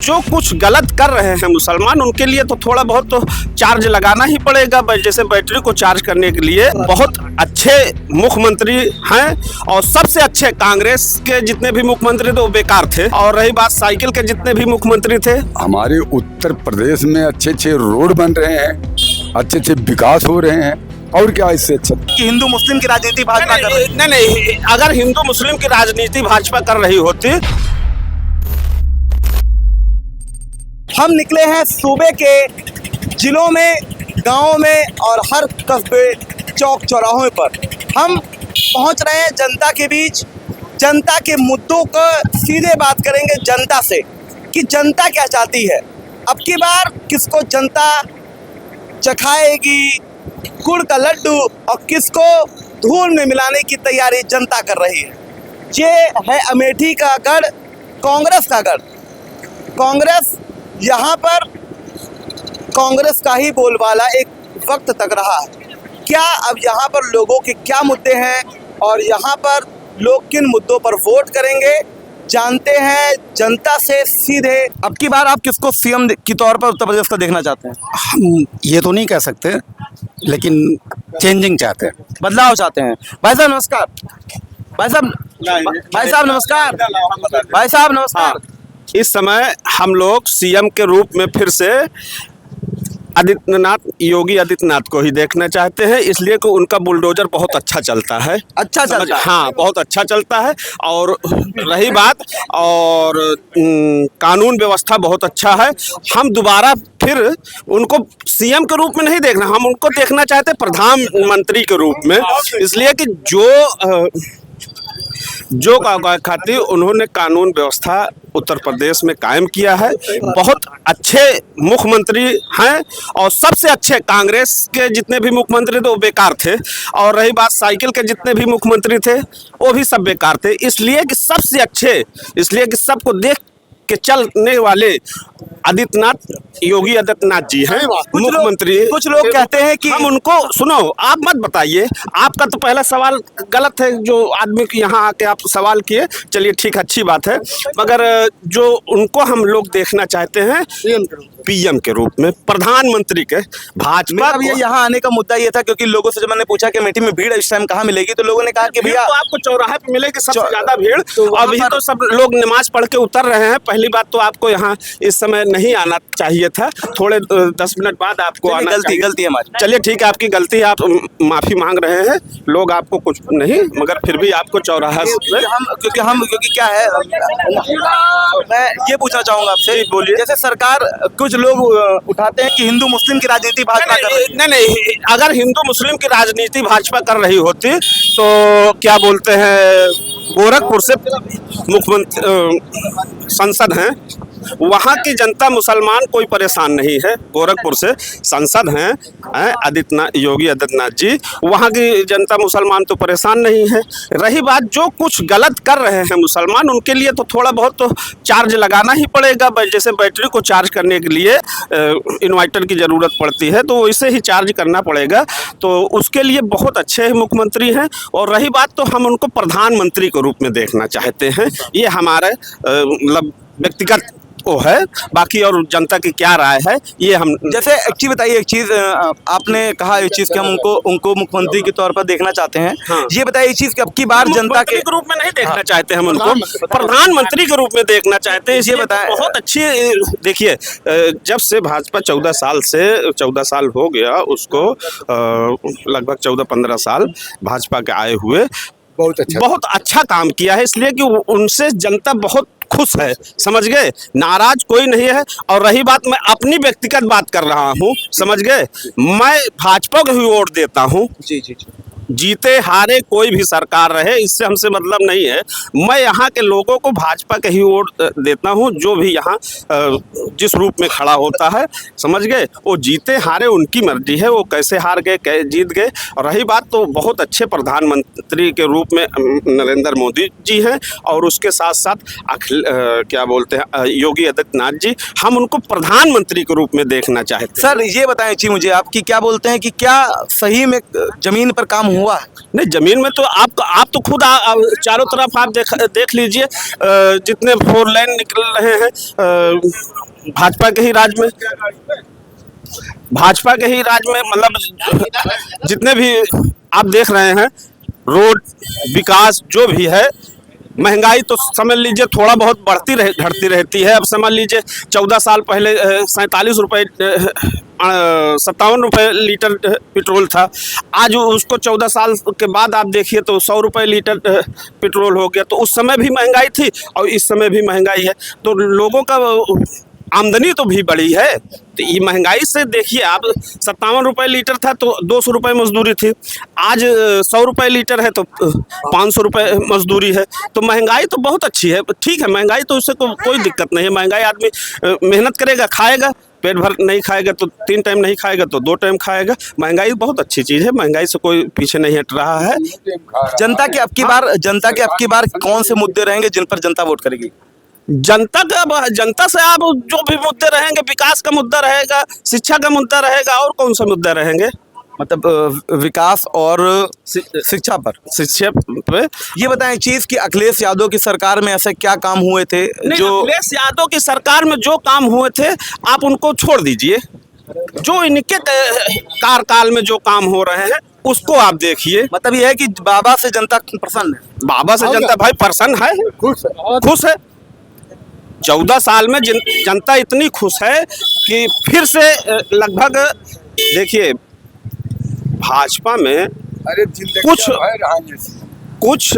जो कुछ गलत कर रहे हैं मुसलमान, उनके लिए तो थोड़ा बहुत तो चार्ज लगाना ही पड़ेगा। जैसे बैटरी को चार्ज करने के लिए बहुत अच्छे मुख्यमंत्री हैं, और सबसे अच्छे कांग्रेस के जितने भी मुख्यमंत्री थे वो बेकार थे। और रही बात साइकिल के जितने भी मुख्यमंत्री थे, हमारे उत्तर प्रदेश में अच्छे अच्छे रोड बन रहे हैं, अच्छे अच्छे विकास हो रहे हैं, और क्या इससे अच्छा। कि हिंदू मुस्लिम की राजनीति भाजपा कर रही है। नहीं, अगर हिंदू मुस्लिम की राजनीति भाजपा कर रही होती। हम निकले हैं सूबे के जिलों में, गांवों में और हर कस्बे चौक चौराहों पर। हम पहुंच रहे हैं जनता के बीच, जनता के मुद्दों को सीधे बात करेंगे जनता से कि जनता क्या चाहती है, अब की बार किसको जनता चखाएगी गुड़ का लड्डू और किसको धूल में मिलाने की तैयारी जनता कर रही है। ये है अमेठी का गढ़, कांग्रेस का गढ़। कांग्रेस यहाँ पर कांग्रेस का ही बोलबाला एक वक्त तक रहा है। क्या अब यहाँ पर लोगों के क्या मुद्दे हैं और यहाँ पर लोग किन मुद्दों पर वोट करेंगे, जानते हैं जनता से सीधे। अब की बार आप किसको सीएम के तौर पर उत्तर प्रदेश का देखना चाहते हैं? हम ये तो नहीं कह सकते, लेकिन चेंजिंग चाहते हैं, बदलाव चाहते हैं। भाई साहब नमस्कार। भाई साहब नमस्कार। भाई साहब नमस्कार। इस समय हम लोग सीएम के रूप में फिर से योगी आदित्यनाथ को ही देखना चाहते हैं, इसलिए कि उनका बुलडोजर बहुत अच्छा चलता है। अच्छा चलता है? हाँ, बहुत अच्छा चलता है। और रही बात और कानून व्यवस्था बहुत अच्छा है। हम दोबारा फिर उनको सीएम के रूप में नहीं देखना, हम उनको देखना चाहते हैं प्रधानमंत्री के रूप में, इसलिए कि जो खातिर उन्होंने कानून व्यवस्था उत्तर प्रदेश में कायम किया है। बहुत अच्छे मुख्यमंत्री हैं, और सबसे अच्छे कांग्रेस के जितने भी मुख्यमंत्री थे वो बेकार थे। और रही बात साइकिल के जितने भी मुख्यमंत्री थे वो भी सब बेकार थे। इसलिए कि सबसे अच्छे, इसलिए कि सबको देख के चलने वाले आदित्यनाथ, योगी आदित्यनाथ जी हैं मुख्यमंत्री। कुछ लोग कहते हैं कि हम उनको, सुनो आप मत बताइए, आपका तो पहला सवाल गलत है जो आदमी यहाँ आके आप सवाल किए। चलिए ठीक, अच्छी बात है, मगर जो उनको हम लोग देखना चाहते हैं पीएम के रूप में, प्रधानमंत्री के। भाजपा अब ये यहाँ आने का मुद्दा ये था क्योंकि लोगों से जब मैंने पूछा कि अमेठी में भीड़ इस टाइम कहाँ मिलेगी, तो लोगों ने कहा कि भैया तो आपको चौराहे पे मिलेगी सबसे ज्यादा भीड़। अभी तो सब लोग नमाज पढ़ के उतर रहे हैं। पहली बात तो आपको यहाँ इस समय नहीं आना चाहिए था, थोड़े 10 मिनट बाद आपको आना। गलती हमारी। चलिए ठीक है, आपकी गलती है, आप माफी मांग रहे हैं। लोग आपको कुछ नहीं, मगर फिर भी आपको चौराहा क्योंकि क्या है, मैं ये पूछना चाहूंगा आपसे, बोलिए। जैसे सरकार, कुछ लोग उठाते हैं कि हिंदू मुस्लिम की राजनीति भाजपा कर रही है। नहीं, अगर हिंदू मुस्लिम की राजनीति भाजपा कर रही होती तो क्या बोलते हैं, गोरखपुर से मुख्यमंत्री संसद हैं, वहाँ की जनता मुसलमान कोई परेशान नहीं है। गोरखपुर से सांसद हैं आदित्यनाथ, योगी आदित्यनाथ जी, वहाँ की जनता मुसलमान तो परेशान नहीं है। रही बात जो कुछ गलत कर रहे हैं मुसलमान, उनके लिए तो थोड़ा बहुत तो चार्ज लगाना ही पड़ेगा। जैसे बैटरी को चार्ज करने के लिए इन्वर्टर की ज़रूरत पड़ती है, तो वैसे ही चार्ज करना पड़ेगा। तो उसके लिए बहुत अच्छे मुख्यमंत्री हैं। और रही बात तो हम उनको प्रधानमंत्री के रूप में देखना चाहते हैं। ये हमारे मतलब व्यक्तिगत वो है, बाकी और जनता की क्या राय है ये हम। जैसे एक चीज बताइए, एक चीज आपने कहा एक चीज कि हम उनको मुख्यमंत्री के तौर पर देखना चाहते हैं। हाँ। ये बताइए चीज कि अब की बार जनता के रूप में नहीं देखना चाहते, हम उनको प्रधानमंत्री के रूप में देखना चाहते हैं। ये बताएं, बहुत अच्छी, देखिए जब से भाजपा 14 साल हो गया उसको, लगभग 14-15 साल भाजपा के आए हुए, बहुत अच्छा काम किया है, इसलिए कि उनसे जनता बहुत खुश है, समझ गए, नाराज कोई नहीं है। और रही बात, मैं अपनी व्यक्तिगत बात कर रहा हूँ, समझ गए, मैं भाजपा को ही वोट देता हूँ। जी। जीते हारे कोई भी सरकार रहे, इससे हमसे मतलब नहीं है। मैं यहाँ के लोगों को भाजपा के ही वोट देता हूँ, जो भी यहाँ जिस रूप में खड़ा होता है, समझ गए, वो जीते हारे उनकी मर्जी है, वो कैसे हार गए कैसे जीत गए। और रही बात तो बहुत अच्छे प्रधानमंत्री के रूप में नरेंद्र मोदी जी हैं, और उसके साथ साथ क्या बोलते हैं योगी आदित्यनाथ जी, हम उनको प्रधानमंत्री के रूप में देखना चाहते हैं। सर ये बताएं जी मुझे, आप कि क्या बोलते हैं कि क्या सही में जमीन पर काम हुआ? नहीं, जमीन में तो आप तो खुद चारों तरफ आप देख लीजिए, जितने 4 लेन निकल रहे हैं, भाजपा के ही राज में, भाजपा के ही राज में, मतलब जितने भी आप देख रहे हैं, रोड विकास जो भी है, महंगाई तो समझ लीजिए थोड़ा बहुत घटती रहती है। अब समझ लीजिए 14 साल पहले 47 रुपये 57 रुपये लीटर पेट्रोल था, आज उसको 14 साल के बाद आप देखिए तो 100 रुपये लीटर पेट्रोल हो गया। तो उस समय भी महंगाई थी और इस समय भी महंगाई है, तो लोगों का आमदनी तो भी बढ़ी है। तो ये महंगाई से देखिए आप, 57 रुपये लीटर था तो 200 रुपये मजदूरी थी, आज 100 रुपये लीटर है तो 500 रुपये मजदूरी है। तो महंगाई तो बहुत अच्छी है, ठीक है, महंगाई तो उससे कोई दिक्कत नहीं है। महंगाई आदमी मेहनत करेगा, खाएगा, पेट भर नहीं खाएगा तो 3 टाइम नहीं खाएगा तो 2 टाइम खाएगा। महंगाई बहुत अच्छी चीज़ है, महंगाई से कोई पीछे नहीं हट रहा है। जनता के अब की बार कौन से मुद्दे रहेंगे जिन पर जनता वोट करेगी? जनता से आप जो भी मुद्दे रहेंगे, विकास का मुद्दा रहेगा, शिक्षा का मुद्दा रहेगा, और कौन सा मुद्दा रहेंगे? मतलब विकास और शिक्षा पर। शिक्षा पे ये बताएं चीज कि अखिलेश यादव की सरकार में ऐसे क्या काम हुए थे जो अखिलेश यादव की सरकार में जो काम हुए थे आप उनको छोड़ दीजिए, जो इनके कार्यकाल में जो काम हो रहे हैं उसको आप देखिए। मतलब ये है कि बाबा से जनता प्रसन्न है? बाबा से जनता भाई प्रसन्न है, खुश है। 14 साल में जनता इतनी खुश है कि फिर से लगभग देखिए भाजपा में कुछ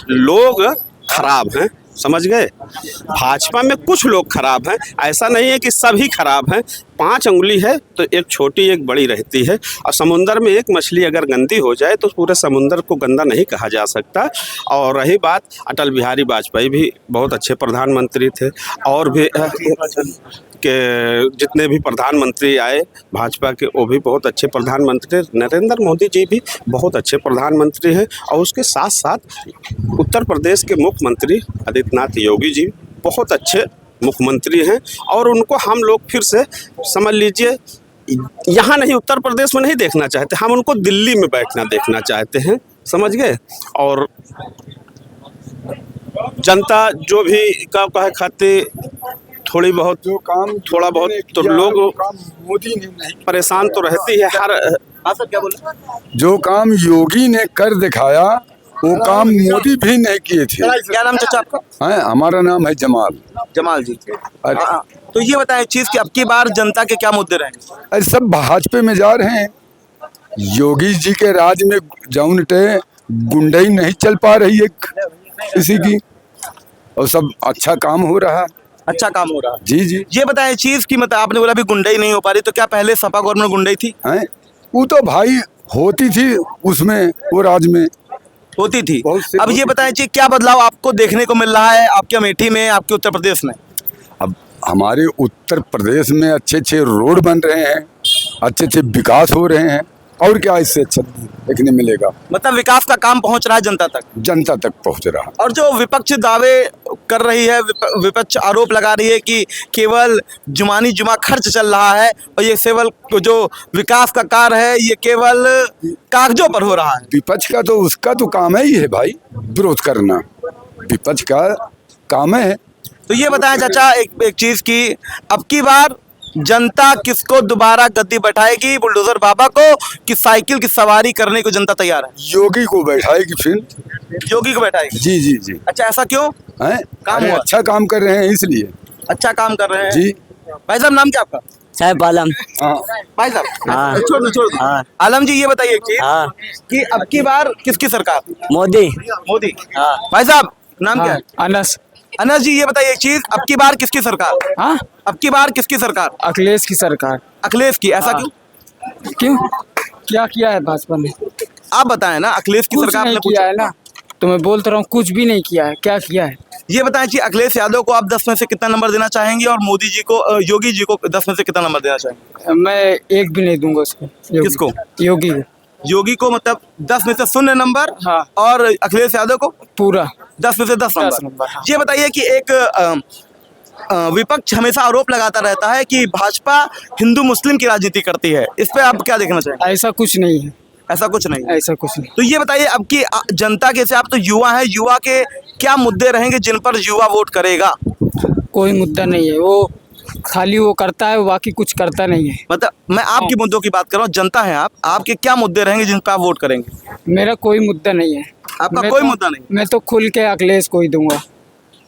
लोग खराब हैं, समझ गए? भाजपा में कुछ लोग खराब हैं, ऐसा नहीं है कि सभी खराब हैं। 5 उंगली है तो एक छोटी एक बड़ी रहती है, और समुंदर में एक मछली अगर गंदी हो जाए तो पूरे समुंदर को गंदा नहीं कहा जा सकता। और रही बात, अटल बिहारी वाजपेयी भी बहुत अच्छे प्रधानमंत्री थे, और भी के जितने भी प्रधानमंत्री आए भाजपा के वो भी बहुत अच्छे प्रधानमंत्री। नरेंद्र मोदी जी भी बहुत अच्छे प्रधानमंत्री हैं, और उसके साथ साथ उत्तर प्रदेश के मुख्यमंत्री आदित्यनाथ योगी जी बहुत अच्छे मुख्यमंत्री हैं। और उनको हम लोग फिर से समझ लीजिए यहाँ नहीं, उत्तर प्रदेश में नहीं देखना चाहते, हम उनको दिल्ली में बैठना देखना चाहते हैं, समझ गए? और जनता जो भी कह खाते थोड़ा बहुत तो लोग मोदी ने नहीं, परेशान तो रहती है हर। सर क्या बोले? जो काम योगी ने कर दिखाया वो काम मोदी भी नहीं किए थे। क्या नाम चाचा आपका? हैं, हमारा नाम है जमाल जी। अरे तो ये बताएं चीज कि अब की बार जनता के क्या मुद्दे रहेंगे? अरे सब भाजपा में जा रहे हैं। योगी जी के राज में जौनटे गुंडई नहीं चल पा रही है किसी की, और सब अच्छा काम हो रहा है। अच्छा काम हो रहा है। जी जी। ये बताएं चीज कि मतलब आपने बोला अभी गुंडई नहीं हो पा रही, तो क्या पहले सपा गवर्नमेंट गुंडई थी? हैं, वो तो भाई होती थी उसमें, वो राज में होती थी। बहुत अब ये बताएं जी क्या बदलाव आपको देखने को मिल रहा है आपके अमेठी में, आपके उत्तर प्रदेश में? अब हमारे उत्तर प्रदेश में अच्छे अच्छे रोड बन रहे हैं, अच्छे अच्छे विकास हो रहे हैं, और क्या इससे अच्छा देखने मिलेगा? मतलब विकास का काम पहुंच रहा है जनता तक पहुंच रहा। और जो विपक्ष दावे कर रही है, विपक्ष आरोप लगा रही है कि केवल जुमा खर्च चल रहा है, और ये केवल जो विकास का कार्य है ये केवल कागजों पर हो रहा है। विपक्ष का तो उसका तो काम ही है भाई, विरोध करना विपक्ष का काम है। तो ये बताया चाचा एक चीज की अब की बार जनता किसको दोबारा गद्दी बैठाएगी, बुलडोजर बाबा को कि साइकिल की सवारी करने को जनता तैयार है? योगी को बैठाएगी फिर। योगी को बैठाएगी? जी जी जी। अच्छा ऐसा क्यों? हैं, काम हुआ? अच्छा काम कर रहे हैं इसलिए। अच्छा काम कर रहे हैं जी। भाई साहब, नाम क्या आपका? साहब आलम। हाँ भाई साहब हाँ। छोड़ दो। हाँ। आलम जी ये बताइए एक चीज हाँ। कि अब की बार किसकी सरकार? मोदी। मोदी। हाँ। भाई साहब नाम क्या है? अनस। अनस जी ये बताइए एक चीज, अब की बार किसकी सरकार? हाँ, अब की बार किसकी सरकार? अखिलेश की सरकार। अखिलेश की। ऐसा हाँ। क्यों? क्यों? क्या किया है भाजपा ने? आप बताएं ना, अखिलेश की कुछ सरकार नहीं ने किया है ना, तो मैं बोलता रहा हूँ कुछ भी नहीं किया है। क्या किया है? ये बताएं जी अखिलेश यादव को आप 10 में से कितना नंबर देना चाहेंगे, और मोदी जी को योगी जी को 10 में से कितना नंबर देना चाहेंगे? मैं एक भी नहीं दूंगा उसको। किसको? योगी को। योगी को मतलब 10 में से 0 नंबर। हाँ। और अखिलेश यादव को पूरा 10 में से 10 नंबर, नंबर। हाँ। ये बताइए कि एक विपक्ष हमेशा आरोप लगाता रहता है कि भाजपा हिंदू मुस्लिम की राजनीति करती है, इस पे आप क्या देखना चाहेंगे? ऐसा कुछ नहीं है। ऐसा कुछ नहीं। ऐसा कुछ नहीं। तो ये बताइए अब की जनता के से आप तो युवा हैं, युवा के क्या मुद्दे रहेंगे जिन पर युवा वोट करेगा? कोई मुद्दा नहीं है, वो खाली वो करता है, बाकी कुछ करता नहीं है। मतलब मैं आपके मुद्दों की बात कर रहा हूँ, जनता है आप, आपके क्या मुद्दे रहेंगे जिन पर आप वोट करेंगे? मेरा कोई मुद्दा नहीं है। आपका मैं कोई तो- मुद्दा नहीं? मैं तो खुल के अखिलेश को ही दूंगा।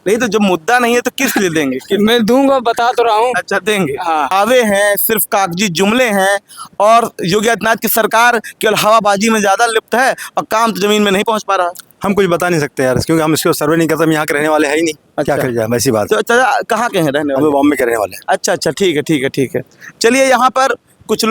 नहीं तो जब मुद्दा नहीं है तो किस लिए देंगे? मैं दूंगा, बता तो रहा हूँ। अच्छा देंगे। हाँ। दावे हैं, सिर्फ कागजी जुमले हैं और योगी आदित्यनाथ की सरकार केवल हवाबाजी में ज्यादा लिप्त है और काम तो जमीन में नहीं पहुंच पा रहा। हम कुछ बता नहीं सकते यार, क्योंकि हम इसको सर्वे नहीं करते, हम यहाँ के रहने वाले हैं ही नहीं। क्या कर जाए, वैसी बात। तो अच्छा, कहाँ के हैं रहने हम वाले? बॉम्बे के रहने वाले हैं। अच्छा अच्छा, ठीक है ठीक है ठीक है। चलिए यहाँ पर